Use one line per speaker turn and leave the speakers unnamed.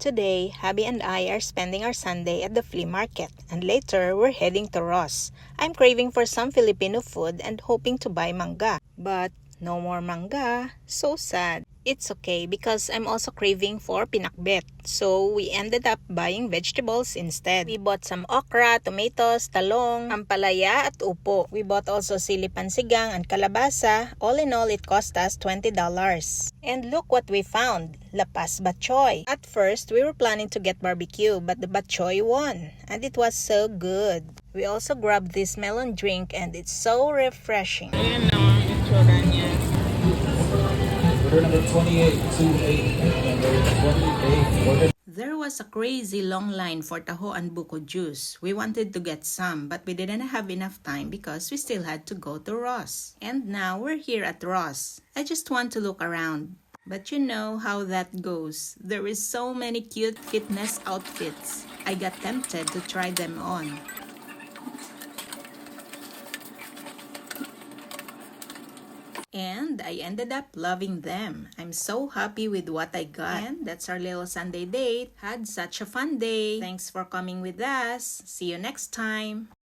Today, hubby and I are spending our Sunday at the flea market, and later we're heading to Ross. I'm craving for some Filipino food and hoping to buy mangga. But no more mangga. So sad. It's okay because I'm also craving for pinakbet. So we ended up buying vegetables instead. We bought some okra, tomatoes, talong, ampalaya at upo. We bought also sili pansigang and kalabasa. All in all, it cost us $20. And look what we found. Lapas Batchoy. At first, we were planning to get barbecue, but the Batchoy won. And it was so good. We also grabbed this melon drink and it's so refreshing.
Ayan na ang itsura niya.
Order number 2828. Number 28. Order.
There was a crazy long line for taho and buko juice. We wanted to get some, but we didn't have enough time because we still had to go to Ross. And now we're here at Ross. I just want to look around. But you know how that goes. There is so many cute fitness outfits. I got tempted to try them on. And I ended up loving them. I'm so happy with what I got. And that's our little Sunday date. Had such a fun day. Thanks for coming with us. See you next time.